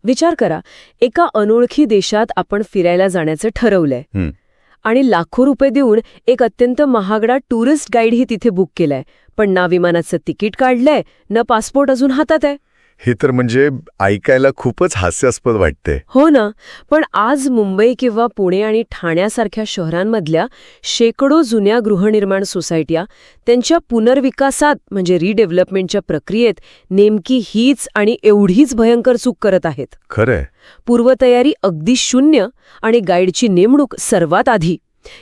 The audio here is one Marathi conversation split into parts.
विचार करा, एका अनोळखी देशात आपण फिरायला जाण्याचं ठरवलंय हं. आणि लाखो रुपये देऊन एक अत्यंत महागडा टुरिस्ट गाईडही तिथे बुक केलाय, पण ना विमानाचं तिकीट काढलंय, न पासपोर्ट अजून हातात आहे. हे तर म्हणजे ऐकायला खूपच हास्यास्पद वाटते. हो ना, पण आज मुंबई किंवा पुणे आणि ठाण्यासारख्या शहरांमधल्या शेकडो जुन्या गृहनिर्माण सोसायट्या त्यांच्या पुनर्विकासात म्हणजे रिडेव्हलपमेंटच्या प्रक्रियेत नेमकी हीच आणि एवढीच भयंकर चूक करत आहेत. खरंय. पूर्वतयारी अगदी शून्य आणि गाईडची नेमणूक सर्वात आधी.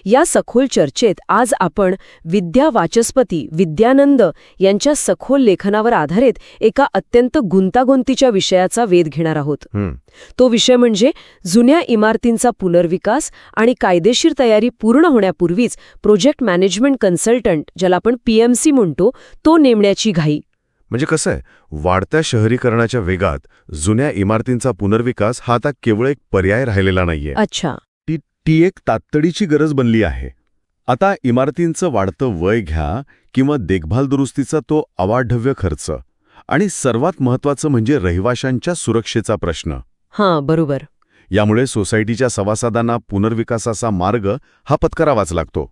या सखोल चर्चेत आज आपण विद्या वाचस्पती विद्यानंद यांच्या सखोल लेखनावर आधारित एका अत्यंत गुंतागुंतीच्या विषयाचा वेध घेणार आहोत. तो विषय म्हणजे जुन्या इमारतींचा पुनर्विकास आणि कायदेशीर तयारी पूर्ण होण्यापूर्वीच प्रोजेक्ट मॅनेजमेंट कन्सल्टंट, ज्याला आपण PMC म्हणतो, तो नेमण्याची घाई. म्हणजे कसं आहे, वाढत्या शहरीकरणाच्या वेगात जुन्या इमारतींचा पुनर्विकास हा आता केवळ एक पर्याय राहिलेला नाहीये. अच्छा. ती एक तातडीची गरज बनली आहे. आता इमारतींचं वाढतं वय घ्या किंवा देखभाल दुरुस्तीचा तो अवाढव्य खर्च आणि सर्वात महत्त्वाचं म्हणजे रहिवाशांच्या सुरक्षेचा प्रश्न. हां, बरोबर. यामुळे सोसायटीच्या सभासदांना पुनर्विकासाचा मार्ग हा पत्करावाच लागतो.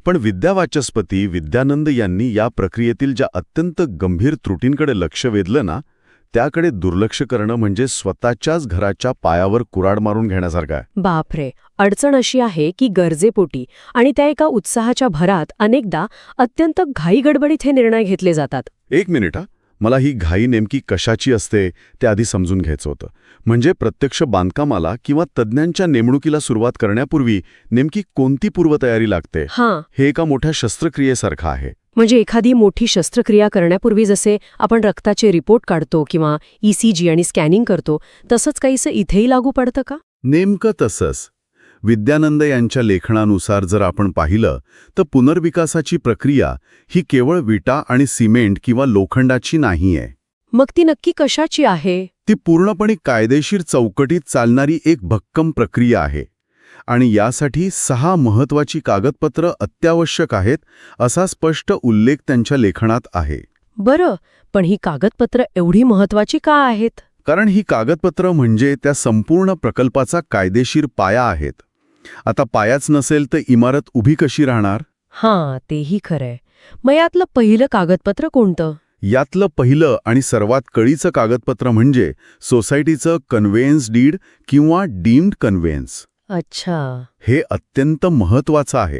पण विद्यावाचस्पती विद्यानंद यांनी या प्रक्रियेतील ज्या अत्यंत गंभीर त्रुटींकडे लक्ष वेधलं ना, त्याकडे दुर्लक्ष करणं म्हणजे स्वतःच्याच घराच्या पायावर कुऱ्हाड मारून घेण्यासारखं आहे. बापरे. अडचण अशी आहे की गरजेपोटी आणि त्या एका उत्साहाच्या भरात अनेकदा अत्यंत घाईगडबडीत हे निर्णय घेतले जातात. एक मिनिट हा, मला ही घाई नेमकी कशाची असते ते आधी समजून घ्यायचं होतं. म्हणजे प्रत्यक्ष बांधकामाला किंवा तज्ज्ञांच्या नेमणुकीला सुरुवात करण्यापूर्वी नेमकी कोणती पूर्वतयारी लागते, हां, हे एका मोठ्या शस्त्रक्रियेसारखं आहे. म्हणजे एखादी मोठी शस्त्रक्रिया करण्यापूर्वी जसे आपण रक्ताचे रिपोर्ट काढतो किंवा ECG आणि स्कॅनिंग करतो, तसंच काहीसं इथेही लागू पडतं का? नेमकं तसंच. विद्यानंद यांच्या लेखनानुसार जर आपण पाहिलं तर पुनर्विकासाची प्रक्रिया ही केवळ विटा आणि सिमेंट किंवा लोखंडाची नाहीये. मग ती नक्की कशाची आहे? ती पूर्णपणे कायदेशीर चौकटीत चालणारी एक भक्कम प्रक्रिया आहे. आणि यासाठी 6 महत्त्वाची कागदपत्रं अत्यावश्यक आहेत, असा स्पष्ट उल्लेख त्यांच्या लेखनात आहे. बरं, पण ही कागदपत्रं एवढी महत्वाची का आहेत? कारण ही कागदपत्रं म्हणजे त्या संपूर्ण प्रकल्पाचा कायदेशीर पाया आहेत. आता पायाच नसेल तर इमारत उभी कशी राहणार? हां, तेही खरंय. मग यातलं पहिलं कागदपत्र कोणतं? यातलं पहिलं आणि सर्वात कळीचं कागदपत्र म्हणजे सोसायटीचं कन्व्हेयन्स डीड किंवा डीम्ड कन्व्हेयन्स. अच्छा. हे अत्यंत महत्त्वाचं आहे,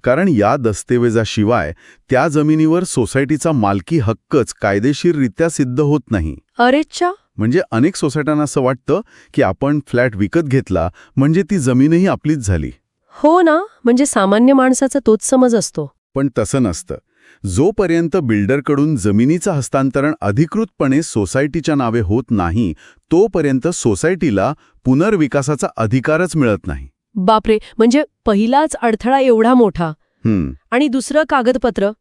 कारण या दस्तऐवजाशिवाय त्या जमिनीवर सोसायटीचा मालकी हक्कच कायदेशीररित्या सिद्ध होत नाही. अरेच्छा. म्हणजे अनेक सोसायट्यांना असं वाटतं की आपण फ्लॅट विकत घेतला म्हणजे ती जमीनही आपलीच झाली. हो ना, म्हणजे सामान्य माणसाचा तोच समज असतो. पण तसं नसतं. जोपर्यंत बिल्डरकडून जमिनीचं हस्तांतरण अधिकृतपणे सोसायटीच्या नावे होत नाही, तोपर्यंत सोसायटीला पुनर्विकासाचा अधिकारच मिळत नाही. बापरे, म्हणजे पहिलाच अडथळा एवढा मोठा. आणि दुसरं कागदपत्र?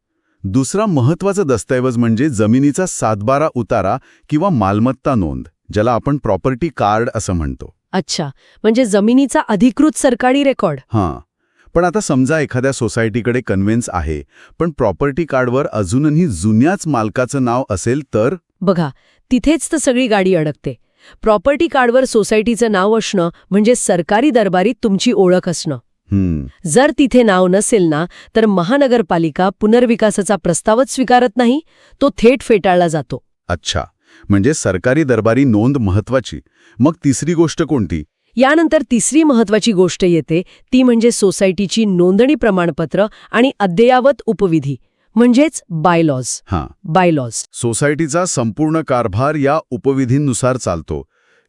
दुसरा महत्त्वाचा दस्तऐवज म्हणजे जमिनीचा 7/12 उतारा किंवा मालमत्ता नोंद, ज्याला आपण प्रॉपर्टी कार्ड असं म्हणतो. अच्छा, म्हणजे जमिनीचा अधिकृत सरकारी रेकॉर्ड. हां. पण आता समजा एखाद्या सोसायटीकडे कन्व्हेन्स आहे, पण प्रॉपर्टी कार्डवर अजूनही जुन्याच मालकाचं नाव असेल तर? बघा, तिथेच तर सगळी गाडी अडकते. प्रॉपर्टी कार्डवर सोसायटीचं नाव असणं म्हणजे सरकारी दरबारीत तुमची ओळख असणं. जर तिथे नाव नसेल ना, तर महानगरपालिका पुनर्विकासाचा प्रस्तावच स्वीकारत नाही, तो थेट फेटाळला जातो. अच्छा, म्हणजे सरकारी दरबारी नोंद महत्वाची. मग तिसरी गोष्ट कोणती? यानंतर तिसरी महत्वाची गोष्ट येते, ती म्हणजे सोसायटीची नोंदणी प्रमाणपत्र आणि अद्ययावत उपविधी, म्हणजेच बायलॉज. बायलॉज. सोसायटीचा संपूर्ण कारभार या उपविधींनुसार चालतो.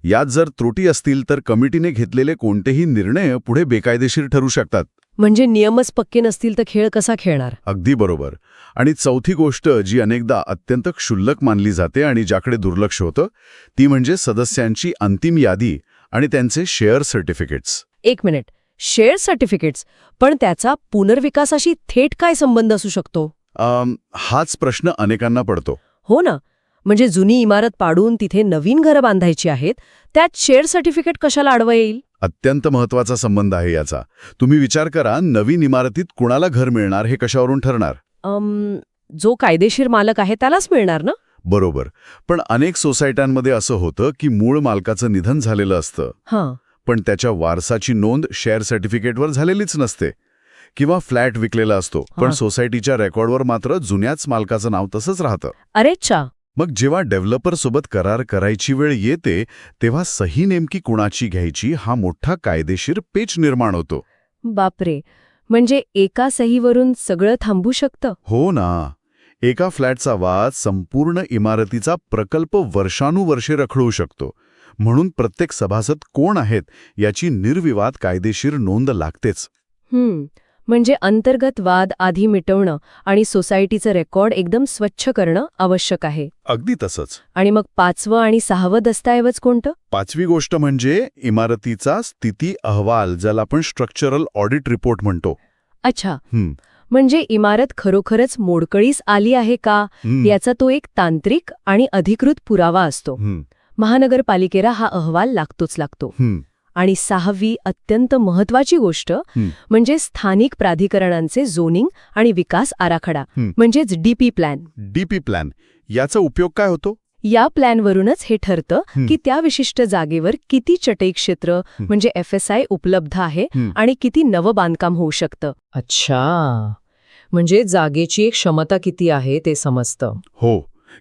यात जर त्रुटी असतील तर कमिटीने घेतलेले कोणतेही निर्णय पुढे बेकायदेशीर ठरू शकतात. म्हणजे नियमच पक्के नसतील तर खेळ कसा खेळणार? अगदी बरोबर. आणि चौथी गोष्ट जी अनेकदा अत्यंत क्षुल्लक मानली जाते आणि ज्याकडे दुर्लक्ष होतं, ती म्हणजे सदस्यांची अंतिम यादी आणि त्यांचे शेअर सर्टिफिकेट्स. एक मिनिट, शेअर सर्टिफिकेट्स, पण त्याचा पुनर्विकासाशी थेट काय संबंध असू शकतो? हाच प्रश्न अनेकांना पडतो. हो ना, म्हणजे जुनी इमारत पाडून तिथे नवीन घरं बांधायची आहेत, त्यात शेअर सर्टिफिकेट कशाला अडवा येईल? अत्यंत महत्वाचा संबंध आहे याचा. तुम्ही विचार करा, नवीन इमारतीत कुणाला घर मिळणार हे कशावरून ठरणार? जो कायदेशीर मालक आहे त्यालाच मिळणार ना? बरोबर. पण अनेक सोसायट्यांमध्ये असं होतं की मूळ मालकाचं निधन झालेलं असतं, हां. पण त्याच्या वारसाची नोंद शेअर सर्टिफिकेटवर झालेलीच नसते. किंवा फ्लॅट विकलेला असतो, पण हां. सोसायटीच्या रेकॉर्डवर मात्र जुन्याच मालकाचं नाव तसंच राहतं. अरेच्छा. मग जेव्हा डेव्हलपरसोबत करार करायची वेळ येते, तेव्हा सही नेमकी कुणाची घ्यायची हा मोठा कायदेशीर पेच निर्माण होतो. बापरे. म्हणजे एका सहीवरून सगळं थांबू शकतं? हो ना. एका फ्लॅटचा वाद संपूर्ण इमारतीचा प्रकल्प वर्षानुवर्षे रखडवू शकतो. म्हणून प्रत्येक सभासद कोण आहेत याची निर्विवाद कायदेशीर नोंद लागतेच. म्हणजे अंतर्गत वाद आधी मिटवणं आणि सोसायटीचं रेकॉर्ड एकदम स्वच्छ करणं आवश्यक आहे. अगदी तसंच. आणि मग 5वं आणि 6वं दस्तऐवज कोणतं? 5वी गोष्ट म्हणजे इमारतीचा स्थिती अहवाल, ज्याला आपण स्ट्रक्चरल ऑडिट रिपोर्ट म्हणतो. अच्छा. म्हणजे इमारत खरोखरच मोडकळीस आली आहे का याचा तो एक तांत्रिक आणि अधिकृत पुरावा असतो. महानगरपालिकेला हा अहवाल लागतो. आणि 6वी अत्यंत महत्वाची गोष्ट म्हणजे स्थानिक प्राधिकरणांचे झोनिंग आणि विकास आराखडा, म्हणजेच डीपी प्लॅन. डीपी प्लॅन याचा उपयोग काय होतो? या प्लॅनवरूनच हे ठरतं की त्या विशिष्ट जागेवर किती चटई क्षेत्र म्हणजे FSI उपलब्ध आहे आणि किती नवं बांधकाम होऊ शकतं. अच्छा. म्हणजे जागेची एक क्षमता किती आहे ते समजतं. हो.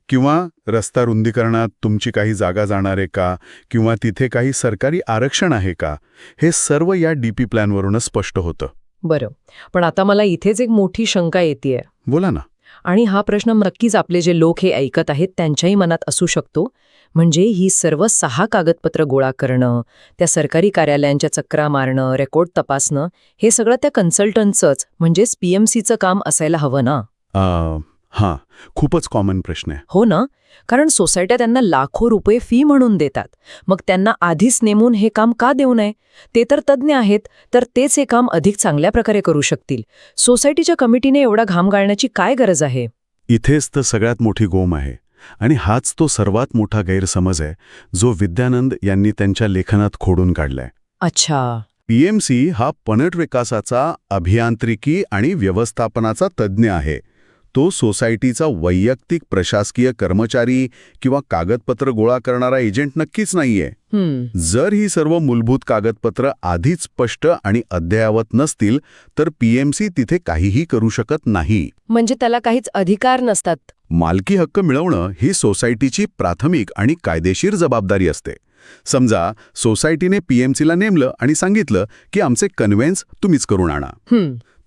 किंवा रस्ता रुंदीकरणात तुमची काही जागा जाणार आहे का, किंवा तिथे काही सरकारी आरक्षण आहे का, हे सर्व या डीपी प्लॅनवरूनच स्पष्ट होतं. बरं. पण आता मला इथेच एक मोठी शंका येतेय. बोला ना. आणि हा प्रश्न नक्कीच आपले जे लोक हे ऐकत आहेत त्यांच्याही मनात असू शकतो. म्हणजे ही सर्व 6 कागदपत्र गोळा करणं, त्या सरकारी कार्यालयांच्या चक्रा मारणं, रेकॉर्ड तपासणं, हे सगळं त्या कन्सल्टंटचंच म्हणजेच PMCचं काम असायला हवं ना? हां, खूपच कॉमन प्रश्न आहे. हो ना. कारण सोसायट्या त्यांना लाखो रुपये फी म्हणून देतात. मग त्यांना आधीच नेमून हे काम का देऊ नये? ते तर तज्ज्ञ आहेत, तर तेच हे काम अधिक चांगल्या प्रकारे करू शकतील. सोसायटीच्या कमिटीने एवढा घाम गाळण्याची काय गरज आहे? इथेच तर सगळ्यात मोठी गोम आहे. आणि हाच तो सर्वात मोठा गैरसमज आहे, जो विद्यानंद यांनी त्यांच्या लेखनात खोडून काढलाय. अच्छा. PMC हा पुनर्विकासाचा अभियांत्रिकी आणि व्यवस्थापनाचा तज्ज्ञ आहे. तो सोसायटीचा वैयक्तिक प्रशासकीय कर्मचारी किंवा कागदपत्र गोळा करणारा एजंट नक्कीच नाहीये. जर ही सर्व मूलभूत कागदपत्र आधीच स्पष्ट आणि अद्ययावत नसतील तर PMC तिथे काहीही करू शकत नाही. म्हणजे त्याला काहीच अधिकार नसतात. मालकी हक्क मिळवणं ही सोसायटीची प्राथमिक आणि कायदेशीर जबाबदारी असते. समजा सोसायटीने PMCला नेमलं आणि सांगितलं की आमचे कन्व्हेन्स तुम्हीच करून आणा.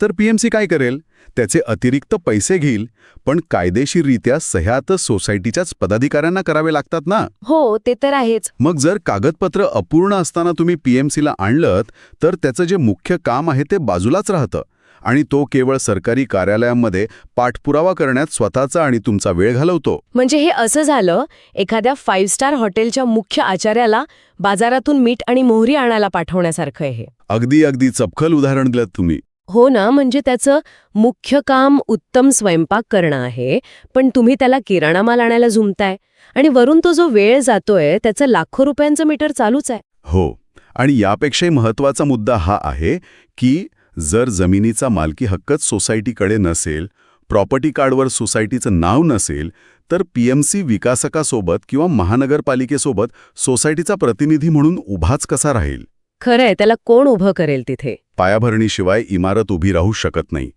तर PMC काय करेल? त्याचे अतिरिक्त पैसे घेईल, पण कायदेशीररित्या सह्या तर सोसायटीच्याच पदाधिकाऱ्यांना करावे लागतात ना. हो, ते तर आहेच. मग जर कागदपत्र अपूर्ण असताना तुम्ही PMCला आणलत तर त्याचं जे मुख्य काम आहे ते बाजूलाच राहतं आणि तो केवळ सरकारी कार्यालयांमध्ये पाठपुरावा करण्यात स्वतःचा आणि तुमचा वेळ घालवतो. म्हणजे हे असं झालं, एखाद्या 5 स्टार हॉटेलच्या मुख्य आचार्याला बाजारातून मीठ आणि मोहरी आणायला पाठवण्यासारखं आहे. अगदी चपखल उदाहरण दिलं तुम्ही. हो ना. म्हणजे त्याचं मुख्य काम उत्तम स्वयंपाक करणं आहे, पण तुम्ही त्याला किराणा माल आणायला झुमताय आणि वरून तो जो वेळ जातोय त्याचं लाखो रुपयांचं मीटर चालूच आहे. हो. आणि यापेक्षाही महत्त्वाचा मुद्दा हा आहे की जर जमिनीचा मालकी हक्कच सोसायटीकडे नसेल, प्रॉपर्टी कार्डवर सोसायटीचं नाव नसेल, तर PMC विकासकासोबत किंवा महानगरपालिकेसोबत सोसायटीचा प्रतिनिधी म्हणून उभाच कसा राहील? खरंय, त्याला कोण उभं करेल तिथे? पायाभरणीशिवाय इमारत उभी राहू शकत नाही.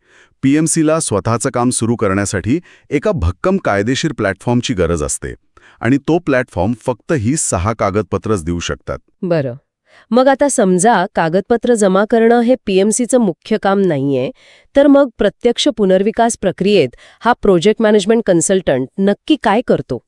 PMCला स्वतःचं काम सुरू करण्यासाठी एका भक्कम कायदेशीर प्लॅटफॉर्मची गरज असते आणि तो प्लॅटफॉर्म फक्त ही 6 कागदपत्रच देऊ शकतात. बरं. मग आता समजा कागदपत्र जमा करणं हे PMCचं मुख्य काम नाहीये, तर मग प्रत्यक्ष पुनर्विकास प्रक्रियेत हा प्रोजेक्ट मॅनेजमेंट कन्सल्टंट नक्की काय करतो?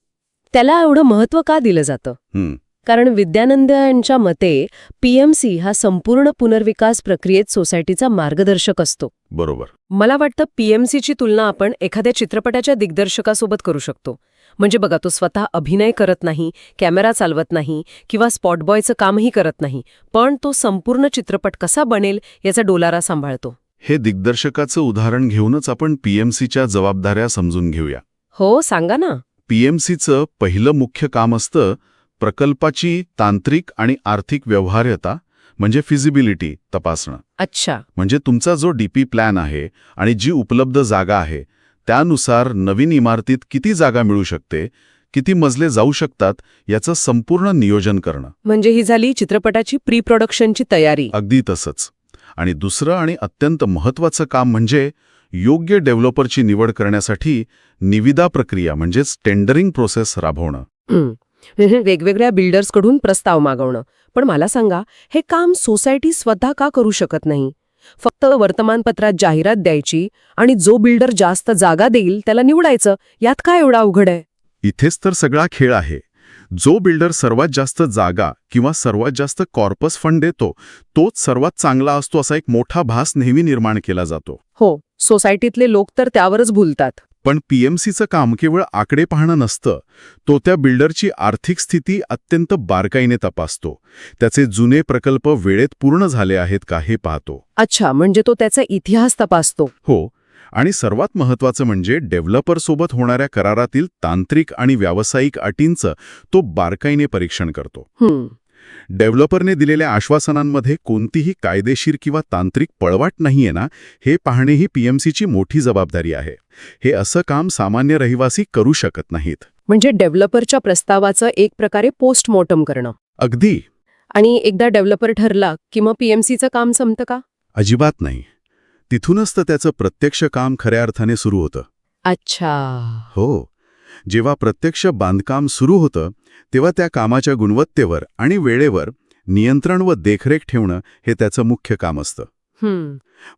त्याला एवढं महत्त्व का दिलं जातं? कारण विद्यानंद यांच्या मते PMC हा संपूर्ण पुनर्विकास प्रक्रियेत सोसायटीचा मार्गदर्शक असतो. बरोबर. मला वाटतं PMCची तुलना आपण एखाद्या चित्रपटाच्या दिग्दर्शकासोबत करू शकतो. म्हणजे बघा, तो स्वतः अभिनय करत नाही, कॅमेरा चालवत नाही किंवा स्पॉटबॉयचं कामही करत नाही, पण तो संपूर्ण चित्रपट कसा बनेल याचा डोलारा सांभाळतो. हे दिग्दर्शकाचं उदाहरण घेऊनच आपण PMCच्या जबाबदाऱ्या समजून घेऊया. हो, सांगा ना. PMCचं पहिलं मुख्य काम असतं प्रकल्पाची तांत्रिक आणि आर्थिक व्यवहार्यता म्हणजे फिजिबिलिटी तपासणं. अच्छा. म्हणजे तुमचा जो DP प्लॅन आहे आणि जी उपलब्ध जागा आहे त्यानुसार नवीन इमारतीत किती जागा मिळू शकते, किती मजले जाऊ शकतात याचं संपूर्ण नियोजन करणं. म्हणजे ही झाली चित्रपटाची प्री प्रोडक्शनची तयारी. अगदी तसंच. आणि दुसरं आणि अत्यंत महत्त्वाचं काम म्हणजे योग्य डेव्हलपरची निवड करण्यासाठी निविदा प्रक्रिया म्हणजेच टेंडरिंग प्रोसेस राबवणं. वेगवेगळ्या बिल्डर्सकडून प्रस्ताव मागवणं. पण मला सांगा, हे काम सोसायटी स्वतः का करू शकत नाही? फक्त वर्तमानपत्रात जाहिरात द्यायची आणि जो बिल्डर जास्त जागा देईल त्याला निवडायचं, यात काय एवढा अवघड आहे? इथेच तर सगळा खेळ आहे. जो बिल्डर सर्वात जास्त जागा किंवा सर्वात जास्त कॉर्पस फंड देतो तोच सर्वात चांगला असतो असा एक मोठा भास नेहमी निर्माण केला जातो. हो, सोसायटीतले लोक तर त्यावरच भुलतात. पण पीएमसीचं काम केवळ आकडे पाहणं नसतं. तो त्या बिल्डरची आर्थिक स्थिती अत्यंत बारकाईने तपासतो. त्याचे जुने प्रकल्प वेळेत पूर्ण झाले आहेत का हे पाहतो. अच्छा, म्हणजे तो त्याचा इतिहास तपासतो. हो, आणि सर्वात महत्त्वाचं म्हणजे डेव्हलपरसोबत होणाऱ्या करारातील तांत्रिक आणि व्यावसायिक अटींचं तो बारकाईने परीक्षण करतो. डेव्हलपरने दिलेल्या आश्वासनांमध्ये कोणतीही कायदेशीर किंवा तांत्रिक पळवाट नाहीये ना, हे पाहणे ही पीएमसीची मोठी जबाबदारी आहे. हे असं काम सामान्य रहिवासी करू शकत नाहीत. म्हणजे डेव्हलपरच्या प्रस्तावाचं एक प्रकारे पोस्टमॉर्टम करणं. अगदी. आणि एकदा डेव्हलपर ठरला की मग पीएमसीचं काम संपतं का? अजिबात नाही. तिथूनच तर त्याचं प्रत्यक्ष काम खऱ्या अर्थाने सुरू होतं. अच्छा. हो, जेव्हा प्रत्यक्ष बांधकाम सुरू होतं तेव्हा त्या कामाच्या गुणवत्तेवर आणि वेळेवर नियंत्रण व देखरेख ठेवणं हे त्याचं मुख्य काम असतं.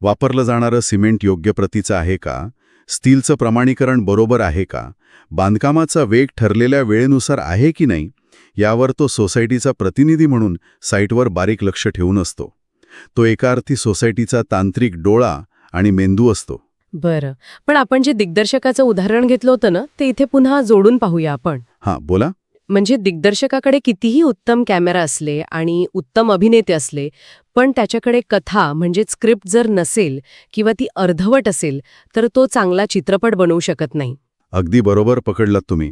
वापरलं जाणारं सिमेंट योग्य प्रतीचं आहे का? स्टीलचं प्रमाणीकरण बरोबर आहे का? बांधकामाचा वेग ठरलेल्या वेळेनुसार आहे की नाही? यावर तो सोसायटीचा प्रतिनिधी म्हणून साईटवर बारीक लक्ष ठेवून असतो. तो एका अर्थी सोसायटीचा तांत्रिक डोळा आणि मेंदू असतो. बरं, पण आपण जे दिग्दर्शकाचं उदाहरण घेतलं होतं ना, ते इथे पुन्हा जोडून पाहूया आपण. हां, बोला. म्हणजे दिग्दर्शकाकडे कितीही उत्तम कॅमेरा असले आणि उत्तम अभिनेते असले, पण त्याच्याकडे कथा म्हणजे स्क्रिप्ट जर नसेल किंवा ती अर्धवट असेल, तर तो चांगला चित्रपट बनवू शकत नाही. अगदी बरोबर पकडलात तुम्ही.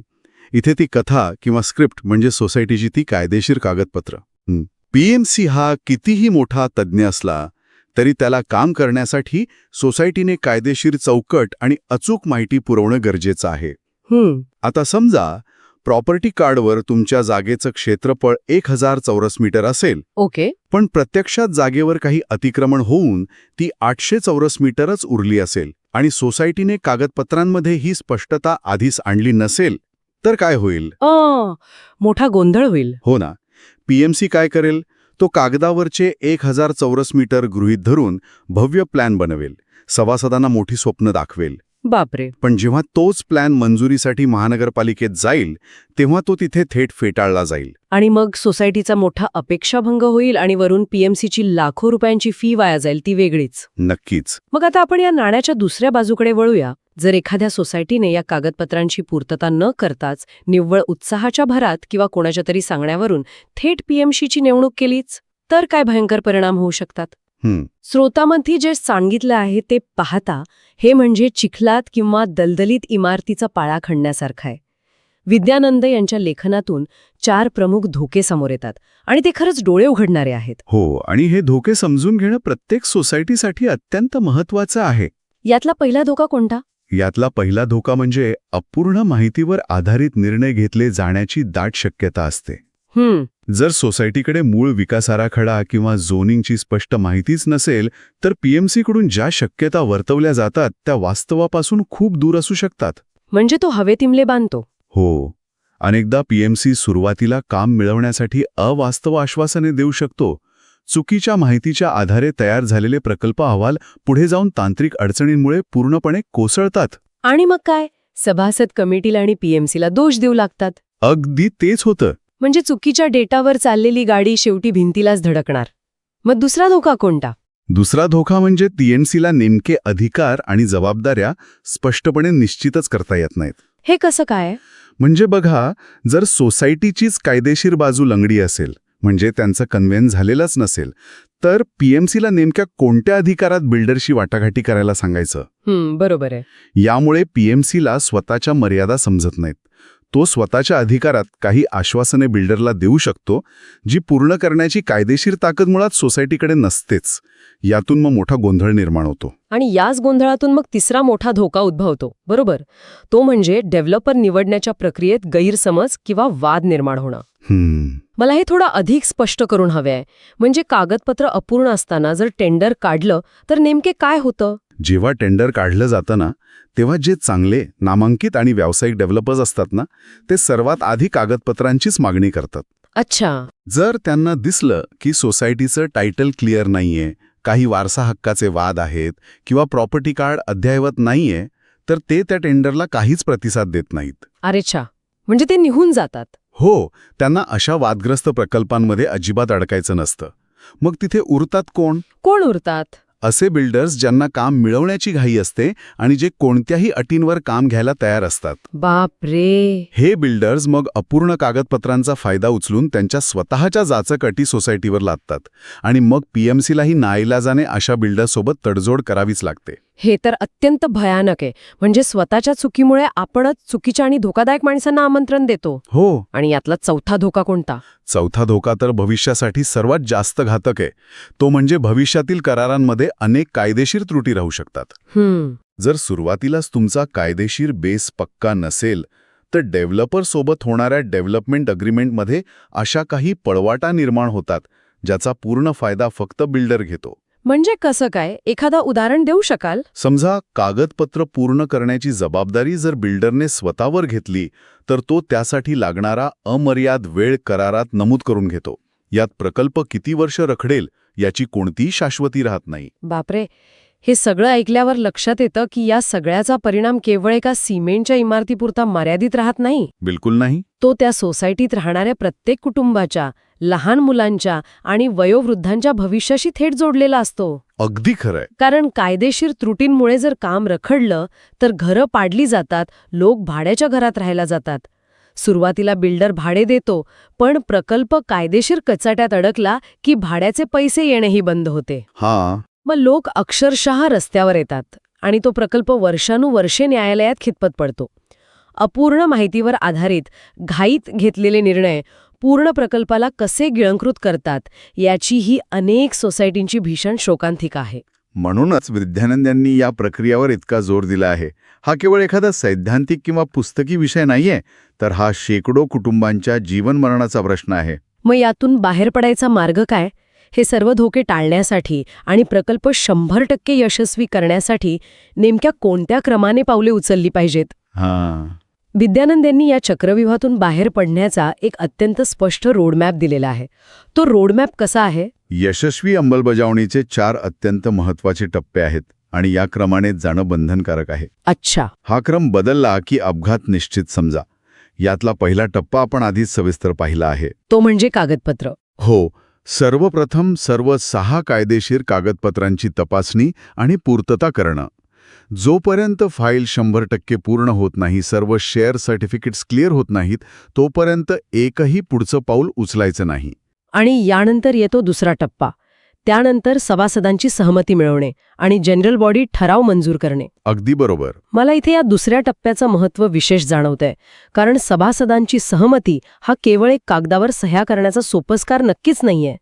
इथे ती कथा किंवा स्क्रिप्ट म्हणजे सोसायटीची ती कायदेशीर कागदपत्र. पीएमसी हा कितीही मोठा तज्ज्ञ असला तरी त्याला काम करण्यासाठी सोसायटीने कायदेशीर चौकट आणि अचूक माहिती पुरवणं गरजेचं आहे. आता समजा प्रॉपर्टी कार्डवर तुमच्या जागेचं क्षेत्रफळ 1000 चौरस मीटर असेल. ओके. पण प्रत्यक्षात जागेवर काही अतिक्रमण होऊन ती 800 चौरस मीटरच उरली असेल आणि सोसायटीने कागदपत्रांमध्ये ही स्पष्टता आधीच आणली नसेल, तर काय होईल? मोठा गोंधळ होईल. हो ना. पीएमसी काय करेल? तो कागदावरचे 1000 चौरस मीटर गृहीत धरून भव्य प्लॅन बनवेल, सभासदांना मोठी स्वप्न दाखवेल. बापरे. पण जेव्हा तोच प्लॅन मंजुरीसाठी महानगरपालिकेत जाईल तेव्हा तो तिथे थेट फेटाळला जाईल. आणि मग सोसायटीचा मोठा अपेक्षाभंग होईल आणि वरून पीएमसीची लाखो रुपयांची फी वाया जाईल, ती वेगळीच. नक्कीच. मग आता आपण या नाण्याच्या दुसऱ्या बाजूकडे वळूया. जर एखाद्या सोसायटीने या कागदपत्रांची पूर्तता न करताच निव्वळ उत्साहाच्या भरात किंवा कोणाच्या तरी सांगण्यावरून थेट पीएमसीची नेमणूक केलीच, तर काय भयंकर परिणाम होऊ शकतात? स्रोतामध्ये जे सांगितलं आहे ते पाहता हे म्हणजे चिखलात किंवा दलदलीत इमारतीचा पाळा खणण्यासारखं आहे. विद्यानंद यांच्या लेखनातून 4 प्रमुख धोके समोर येतात आणि ते खरंच डोळे उघडणारे आहेत. हो, आणि हे धोके समजून घेणं प्रत्येक सोसायटीसाठी अत्यंत महत्त्वाचं आहे. यातला पहिला धोका कोणता? यातला पहिला धोका म्हणजे अपूर्ण माहितीवर आधारित निर्णय घेतले जाण्याची दाट शक्यता असते. जर सोसायटीकडे मूळ विकास आराखडा किंवा झोनिंगची स्पष्ट माहितीच नसेल तर पीएमसीकडून ज्या शक्यता वर्तवल्या जातात त्या वास्तवापासून खूप दूर असू शकतात. म्हणजे तो हवेतिमले बांधतो. हो, अनेकदा पीएमसी सुरुवातीला काम मिळवण्यासाठी अवास्तव आश्वासने देऊ शकतो. चुकीच्या माहितीच्या आधारे तयार झालेले प्रकल्प अहवाल पुढे जाऊन तांत्रिक अडचणींमुळे पूर्णपणे कोसळतात. आणि मग काय? सभासद कमिटीला आणि पीएमसीला दोष देऊ लागतात. अगदी तेच होतं. म्हणजे चुकीच्या डेटावर चाललेली गाडी शेवटी भिंतीलाच धडकणार. मग दुसरा धोका कोणता? दुसरा धोका म्हणजे पीएमसीला नेमके अधिकार आणि जबाबदाऱ्या स्पष्टपणे निश्चितच करता येत नाहीत. हे कसं काय? म्हणजे बघा, जर सोसायटीचीच कायदेशीर बाजू लंगडी असेल, म्हणजे त्यांचं कन्व्हेन्स झालेलंच नसेल, तर पीएमसीला नेमक्या कोणत्या अधिकारात बिल्डरशी वाटाघाटी करायला सांगायचं? बरोबर आहे. यामुळे पीएमसीला स्वतःच्या मर्यादा समजत नाहीत. तो स्वतःच्या अधिकारात काही आश्वासने बिल्डरला देऊ शकतो, जी पूर्ण करण्याची कायदेशीर ताकद मुळात सोसायटीकडे नसतेच. यातून मग मोठा गोंधळ निर्माण होतो. आणि याच गोंधळातून मग तिसरा मोठा धोका उद्भवतो, बरोबर? तो म्हणजे डेव्हलपर निवडण्याच्या प्रक्रियेत गैरसमज किंवा वाद निर्माण होणं. मला हे थोडं अधिक स्पष्ट करून हवे आहे. म्हणजे कागदपत्र अपूर्ण असताना जर टेंडर काढलं तर नेमके काय होतं? जेव्हा टेंडर काढलं जातं ना, तेव्हा जे चांगले, नामांकित आणि व्यावसायिक डेव्हलपर्स असतात ना, ते सर्वात आधी कागदपत्रांचीच मागणी करतात. अच्छा. जर त्यांना दिसलं की सोसायटीचं टायटल क्लिअर नाहीये, काही वारसा हक्काचे वाद आहेत किंवा प्रॉपर्टी कार्ड अद्ययावत नाहीये, तर ते त्या टेंडरला काहीच प्रतिसाद देत नाहीत. अरे छा, म्हणजे ते निघून जातात. हो, त्यांना अशा वादग्रस्त प्रकल्पांमध्ये अजिबात अडकायचं नसतं. मग तिथे उरतात कोण? कोण उरतात? असे बिल्डर्स ज्यांना काम मिळवण्याची घाई असते आणि जे कोणत्याही अटींवर काम घ्यायला तयार असतात. बाप रे. हे बिल्डर्स मग अपूर्ण कागदपत्रांचा फायदा उचलून त्यांच्या स्वतःच्या जाचक अटी सोसायटीवर लादतात आणि मग पीएमसीलाही नाईलाजाने अशा बिल्डर्ससोबत तडजोड करावीच लागते. हे तर अत्यंत भयानक आहे. म्हणजे स्वतःच्या चुकीमुळे आपणच चुकीच्या आणि धोकादायक माणसांना आमंत्रण देतो. हो. आणि यातला चौथा धोका कोणता? चौथा धोका तर भविष्यासाठी सर्वात जास्त घातक आहे. तो म्हणजे भविष्यातील करारांमध्ये अनेक कायदेशीर त्रुटी राहू शकतात. जर सुरुवातीलाच तुमचा कायदेशीर बेस पक्का नसेल, तर डेव्हलपर सोबत होणाऱ्या डेव्हलपमेंट अग्रीमेंटमध्ये अशा काही पळवाटा निर्माण होतात, ज्याचा पूर्ण फायदा फक्त बिल्डर घेतो. म्हणजे कसं काय? एखादं उदाहरण देऊ शकाल? समजा कागदपत्र पूर्ण करण्याची जबाबदारी जर बिल्डरने स्वतःवर घेतली, तर तो त्यासाठी लागणारा अमर्याद वेळ करारात नमूद करून घेतो. यात प्रकल्प किती वर्ष रखडेल याची कोणतीही शाश्वती राहत नाही. बापरे. हे सगळं ऐकल्यावर लक्षात येतं की या सगळ्याचा परिणाम केवळ एका सिमेंटच्या इमारतीपुरता मर्यादित राहत नाही. बिलकुल नाही. तो त्या सोसायटीत राहणाऱ्या प्रत्येक कुटुंबाच्या, लहान मुलांच्या आणि वयोवृद्धांच्या भविष्याशी थेट जोडलेला असतो. अगदी खरंय. कारण कायदेशीर त्रुटींमुळे जर काम रखडलं तर घरं पाडली जातात, लोक भाड्याच्या घरात राहायला जातात. सुरुवातीला बिल्डर भाडे देतो, पण प्रकल्प कायदेशीर कचाट्यात अडकला की भाड्याचे पैसे येणेही बंद होते. मग लोक अक्षरशः रस्त्यावर येतात आणि तो प्रकल्प वर्षानुवर्षे न्यायालयात खितपत पडतो. अपूर्ण माहितीवर आधारित घाईत घेतलेले निर्णय पूर्ण प्रकल्पाला कसे गिळंकृत करतात याची ही अनेक सोसायटींची भीषण शोकांतिका आहे. म्हणूनच विद्यानंद यांनी या प्रक्रियेवर इतका जोर दिला आहे. हा केवळ एखादा सैद्धांतिक किंवा पुस्तकी विषय नाहीये, तर हा शेकडो कुटुंबांच्या जीवनमरणाचा प्रश्न आहे. मग यातून बाहेर पडायचा मार्ग काय? हे सर्व धोके टाळण्यासाठी आणि प्रकल्प 100% यशस्वी करण्यासाठी नेमक्या कोणत्या क्रमाने पावले उचलली पाहिजेत? विद्यानंद यांनी या चक्रव्यूहातून बाहेर पडण्याचा एक अत्यंत स्पष्ट रोडमॅप दिलेला आहे. तो रोडमॅप कसा आहे? यशस्वी अंमलबजावणीचे 4 अत्यंत महत्वाचे टप्पे आहेत आणि या क्रमाने जाणं बंधनकारक आहे. अच्छा. हा क्रम बदलला की अपघात निश्चित समजा. यातला पहिला टप्पा आपण आधीच सविस्तर पाहिला आहे. तो म्हणजे कागदपत्र. हो. सर्वप्रथम सर्व 6 कायदेशीर कागदपत्रांची तपासणी आणि पूर्तता करणं. जोपर्यंत फाईल 100% पूर्ण होत नाही, सर्व शेअर सर्टिफिकेट्स क्लिअर होत नाहीत, तोपर्यंत एकही पुढचं पाऊल उचलायचं नाही. आणि यानंतर येतो दुसरा टप्पा. त्यानंतर सभासदांची सहमती मिळवणे आणि जनरल बॉडी ठराव मंजूर करणे. अगदी बरोबर. मला इथे या दुसऱ्या टप्प्याचं महत्त्व विशेष जाणवतंय. कारण सभासदांची सहमती हा केवळ एक कागदावर सह्या करण्याचा सोपस्कार नक्कीच नाहीये.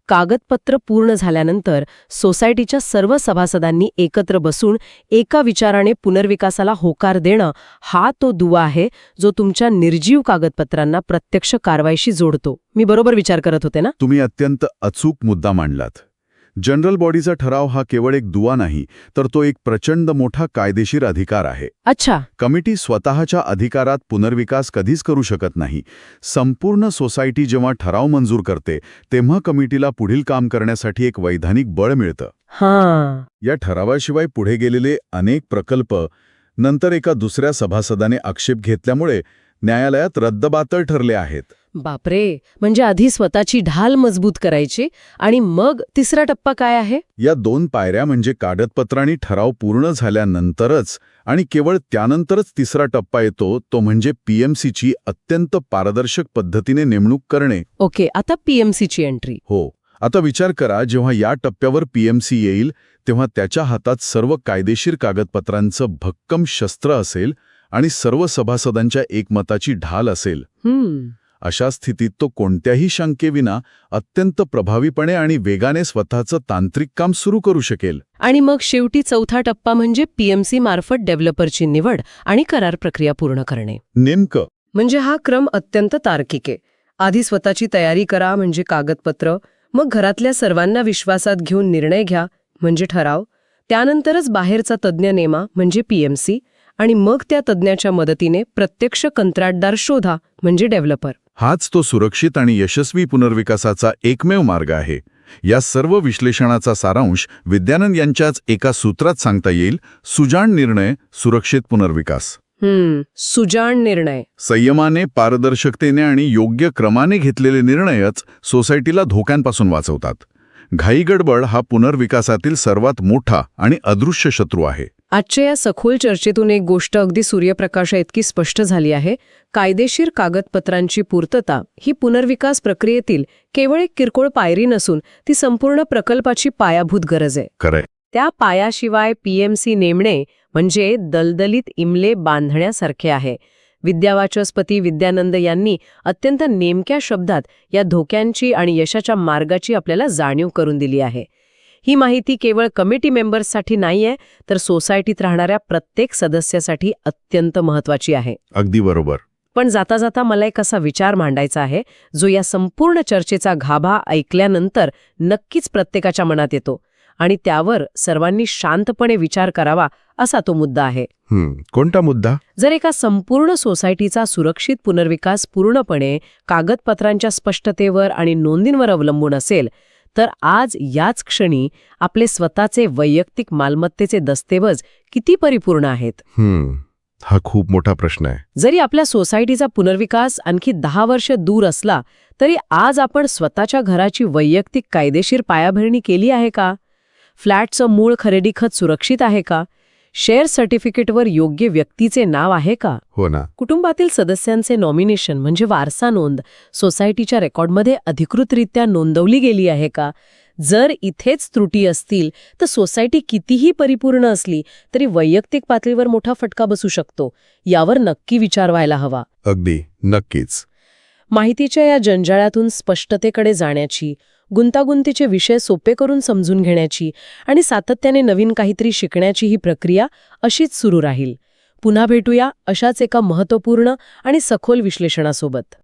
कागदपत्र पूर्ण झाल्यानंतर सोसायटीच्या सर्व सभासदांनी एकत्र बसून एका विचाराने पुनर्विकासाला होकार देणं हा तो दुवा आहे जो तुमच्या निर्जीव कागदपत्रांना प्रत्यक्ष कारवाईशी जोडतो. मी बरोबर विचार करत होते ना? तुम्ही अत्यंत अचूक मुद्दा मांडलात. जनरल बॉडीचा ठराव हा केवळ एक दुवा नाही, तर तो एक प्रचंड मोठा कायदेशीर अधिकार आहे. अच्छा. कमिटी स्वतःच्या अधिकारात पुनर्विकास कधीच करू शकत नाही. संपूर्ण सोसायटी जेव्हा ठराव मंजूर करते, तेव्हा कमिटीला पुढील काम करण्यासाठी एक वैधानिक बळ मिळतं. या ठरावाशिवाय पुढे गेलेले अनेक प्रकल्प नंतर एका दुसऱ्या सभासदाने आक्षेप घेतल्यामुळे न्यायालयात रद्दबातल ठरले आहेत. बापरे. म्हणजे आधी स्वतःची ढाल मजबूत करायची आणि मग तिसरा टप्पा काय आहे? या 2 पायऱ्या म्हणजे कागदपत्रांनी ठराव पूर्ण झाल्यानंतरच आणि केवळ त्यानंतरच तिसरा टप्पा येतो, तो म्हणजे पीएमसीची अत्यंत पारदर्शक पद्धतीने नेमणूक करणे. ओके. आता पीएमसीची एंट्री. हो. आता विचार करा, जेव्हा या टप्प्यावर पीएमसी येईल तेव्हा त्याच्या हातात सर्व कायदेशीर कागदपत्रांचं भक्कम शस्त्र असेल आणि सर्व सभासदांच्या एकमताची ढाल असेल अशा स्थितीत तो कोणत्याही शंकेविना अत्यंत प्रभावीपणे आणि वेगाने स्वतःचं तांत्रिक काम सुरू करू शकेल. आणि मग शेवटी चौथा टप्पा म्हणजे पीएमसी मार्फत डेव्हलपरची निवड आणि करार प्रक्रिया पूर्ण करणे. नेमकं म्हणजे हा क्रम अत्यंत तार्किक आहे. आधी स्वतःची तयारी करा म्हणजे कागदपत्र, मग घरातल्या सर्वांना विश्वासात घेऊन निर्णय घ्या म्हणजे ठराव, त्यानंतरच बाहेरचा तज्ज्ञ नेमा म्हणजे पीएमसी, आणि मग त्या तज्ज्ञाच्या मदतीने प्रत्यक्ष कंत्राटदार शोधा म्हणजे डेव्हलपर. हाच तो सुरक्षित आणि यशस्वी पुनर्विकासाचा एकमेव मार्ग आहे. या सर्व विश्लेषणाचा सारांश विद्यानंद यांच्याच एका सूत्रात सांगता येईल: सुजाण निर्णय, सुरक्षित पुनर्विकास. सुजाण निर्णय. संयमाने, पारदर्शकतेने आणि योग्य क्रमाने घेतलेले निर्णयच सोसायटीला धोक्यांपासून वाचवतात. घाईगडबड हा पुनर्विकासातील सर्वात मोठा आणि अदृश्य शत्रू आहे. आजच्या या सखोल चर्चेतून एक गोष्ट अगदी सूर्यप्रकाशा इतकी स्पष्ट झाली आहे: कायदेशीर कागदपत्रांची पूर्तता ही पुनर्विकास प्रक्रियेतील केवळ एक किरकोळ पायरी नसून ती संपूर्ण प्रकल्पाची पायाभूत गरज आहे. खरंय. त्या पायाशिवाय पीएमसी नेमणे म्हणजे दलदलीत इमले बांधण्यासारखे आहे. विद्यावाचस्पती विद्यानंद यांनी अत्यंत नेमक्या शब्दात या धोक्यांची आणि यशाच्या मार्गाची आपल्याला जाणीव करून दिली आहे. ही माहिती केवळ कमिटी मेंबर्ससाठी नाहीये, तर सोसायटीत राहणाऱ्या प्रत्येक सदस्यासाठी अत्यंत महत्वाची आहे. अगदी बरोबर. पण जाता जाता मला एक असा विचार मांडायचा आहे जो या संपूर्ण चर्चेचा गाभा ऐकल्यानंतर नक्कीच प्रत्येकाच्या मनात येतो, आणि त्यावर सर्वांनी शांतपणे विचार करावा असा तो मुद्दा आहे. कोणता मुद्दा? जर एका संपूर्ण सोसायटीचा सुरक्षित पुनर्विकास पूर्णपणे कागदपत्रांच्या स्पष्टतेवर आणि नोंदींवर अवलंबून असेल, तर आज याच क्षणी आपले स्वतःचे वैयक्तिक मालमत्तेचे दस्तऐवज किती परिपूर्ण आहेत? हा खूप मोठा प्रश्न आहे. जरी आपल्या सोसायटीचा पुनर्विकास आणखी 10 वर्ष दूर असला, तरी आज आपण स्वतःच्या घराची वैयक्तिक कायदेशीर पायाभरणी केली आहे का? फ्लॅटचं मूळ खरेदी खत सुरक्षित आहे का? शेअर सर्टिफिकेटवर योग्य व्यक्तीचे नाव आहे का? हो ना. कुटुंबातील सदस्यांचे नॉमिनेशन म्हणजे वारसा नोंद सोसायटीच्या रेकॉर्डमध्ये अधिकृतरित्या नोंदवली गेली आहे का? जर इथेच त्रुटी असतील तर सोसायटी कितीही परिपूर्ण असली तरी वैयक्तिक पातळीवर मोठा फटका बसू शकतो. यावर नक्की विचार व्हायला हवा. अगदी नक्कीच. माहितीच्या या जंजाळातून स्पष्टतेकडे जाण्याची, गुंतागुंतीचे विषय सोपे करून समजून घेण्याची आणि सातत्याने नवीन काहीतरी शिकण्याची ही प्रक्रिया अशीच सुरू राहील. पुन्हा भेटूया अशाच एका महत्त्वपूर्ण आणि सखोल विश्लेषणासोबत.